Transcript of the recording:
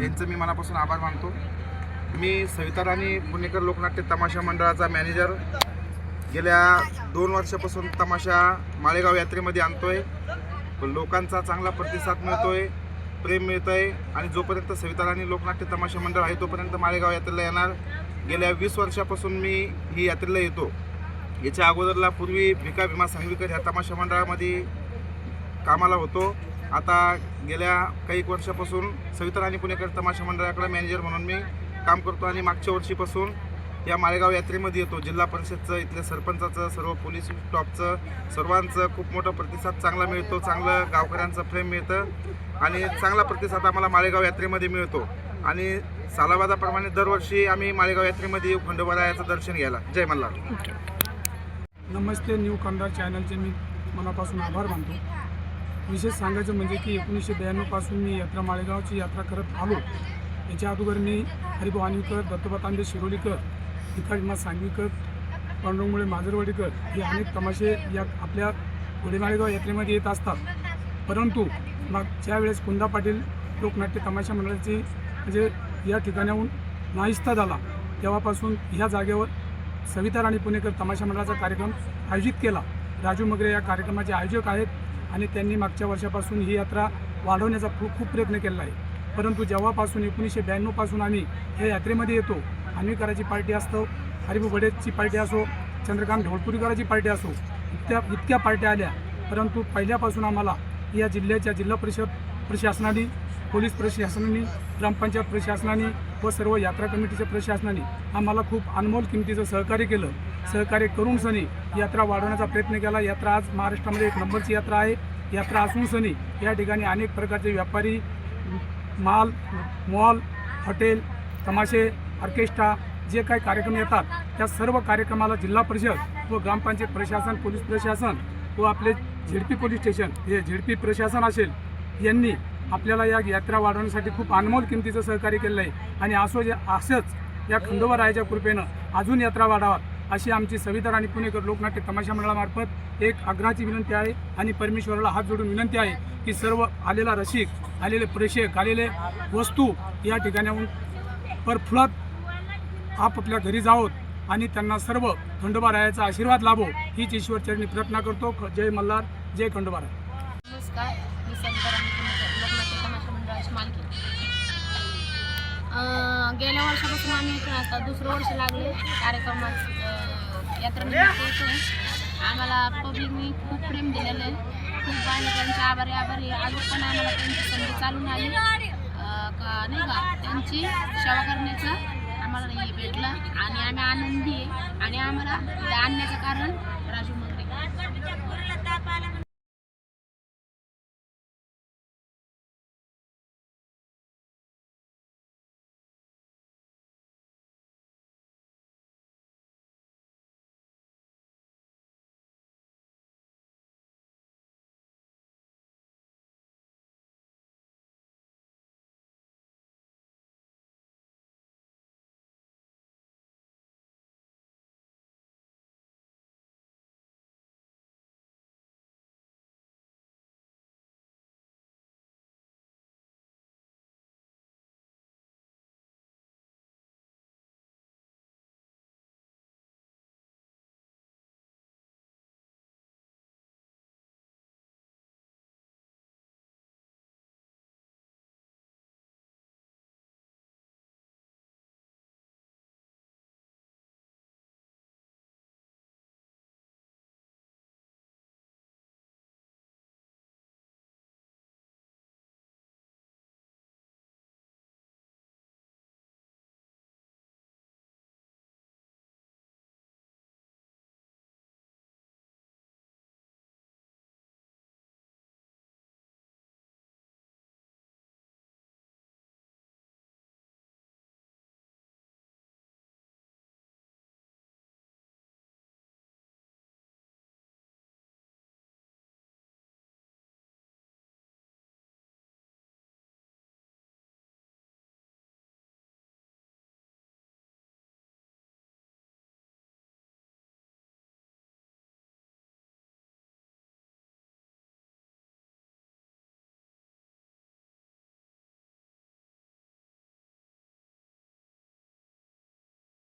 यांचं मी मनापासून आभार मानतो। मी सविता राणी पुणेकर लोकनाट्य तमाशा मंडळाचा मॅनेजर गेल्या 2 वर्षापासून तमाशा माळेगाव यात्रेमध्ये आणतोय। लोकांचा चांगला प्रतिसाद मिळतोय, प्रेम मिळतंय आणि जोपर्यंत सविता राणी लोकनाट्य तमाशा मंडळ आहे तोपर्यंत माळेगाव यात्रेला येणार। गेल्या 20 वर्षापासून मी ही यात्रेला येतो। याच्या अगोदरला पूर्वी भिका भीमा सांगवीकर ह्या तमाशा मंडळामध्ये कामाला होतो। आता गेल्या काही वर्षापासून सविता राणी पुणेकर तमाशा मंडळाकडे मॅनेजर म्हणून मी काम करतो आणि मागच्या वर्षीपासून या माळेगाव यात्रेमध्ये येतो। जिल्हा परिषदचं, इथल्या सरपंचाचं, सर्व पोलीस स्टाफचं, सर्वांचं खूप मोठा प्रतिसाद चांगला मिळतो। चांगलं गावकऱ्यांचं प्रेम मिळतं आणि चांगला प्रतिसाद आम्हाला माळेगाव यात्रेमध्ये मिळतो आणि सालाबादाप्रमाणे दरवर्षी आम्ही माळेगाव यात्रेमध्ये येऊ खंडोबारायाचं दर्शन घ्यायला। जय मल्हार। नमस्ते न्यू खंडार चॅनलचे मी मनापासून आभार मानतो। विशेष सांगायचं म्हणजे की 1992 पासून मी यात्रा माळेगावची यात्रा करत आलो। याच्या अगोदर मी हरिभाऊ आणवीकर, दत्तोबा तांबे शिरोलीकर, भिका भीमा सांगवीकर, पांडुरंगमुळे माजरवाडीकर हे अनेक तमाशे या आपल्या पुढे माळेगाव यात्रेमध्ये येत असतात। परंतु मागच्या वेळेस कुंदा पाटील लोकनाट्य तमाशा मंडळाची म्हणजे या ठिकाणाहून नाहिस्ता झाला, तेव्हापासून ह्या जागेवर सविता राणी पुणेकर तमाशा मंडळाचा कार्यक्रम आयोजित केला। राजू मगरे या कार्यक्रमाचे आयोजक आहेत आणि त्यांनी मागच्या वर्षापासून ही यात्रा वाढवण्याचा खूप प्रयत्न केला आहे। परंतु जेव्हापासून 1992 पासून आम्ही या यात्रेमध्ये येतो, आणवीकराची पार्टी असतो, हरिभाऊ बडेची पार्टी असो, चंद्रकांत ढोलपुरीकराची पार्टी असो, इतक्या पार्ट्या आल्या। परंतु पहिल्यापासून आम्हाला या जिल्ह्याच्या जिल्हा परिषद प्रशासनाने, पोलीस प्रशासनाने, ग्रामपंचायत प्रशासनाने व सर्व यात्रा कमिटीच्या प्रशासनाने आम्हाला खूप अनमोल किमतीचं सहकार्य केलं। सहकार्य करून सनी यात्रा वाढवण्याचा प्रयत्न केला। यात्रा आज महाराष्ट्रामध्ये 1 नंबरची यात्रा आहे। यात्रा असून सनी या ठिकाणी अनेक प्रकारचे व्यापारी, मॉल, हॉटेल, तमाशे, ऑर्केस्ट्रा जे काही कार्यक्रम येतात त्या सर्व कार्यक्रमाला जिल्हा परिषद व ग्रामपंचायत प्रशासन, पोलीस प्रशासन व आपले झेडपी पोलीस स्टेशन हे झेडपी प्रशासन असेल यांनी आपल्याला या यात्रा वाढवण्यासाठी खूप अनमोल किमतीचं सहकार्य केलं आहे आणि असंच या खंडोबारायाच्या कृपेनं अजून यात्रा वाढावात अशी आमची सविता राणी पुणेकर लोकनाट्य तमाशा मंडळामार्फत एक आग्रहाची विनंती आहे आणि परमेश्वराला हात जोडून विनंती आहे की सर्व आलेला रसिक, आलेले प्रेक्षक, आलेले वस्तू या ठिकाणाहून परफुलात आपापल्या घरी जावोत आणि त्यांना सर्व खंडोबारायाचा आशीर्वाद लाभो हीच ईश्वरचरणी प्रार्थना करतो। जय मल्हार, जय खंडोबाराय। नमस्कार, मी सविता राणी पुणेकर लोकनाट्य तमाशा मंडळाची मालकी। गेल्या वर्षापासून आम्ही इथे आता 2रं वर्ष लागले कार्यक्रमात यात्रेनिमित्त येतो। आम्हाला पब्लिकनी खूप प्रेम दिलेलं आहे, खूप आणि त्यांचे आभारी अजून पण आम्हाला त्यांची संधी चालून आली का नाही का त्यांची सेवा करण्याचं आम्हाला हे भेटलं आणि आम्ही आनंदी आहे आणि आम्हाला आणण्याचं कारण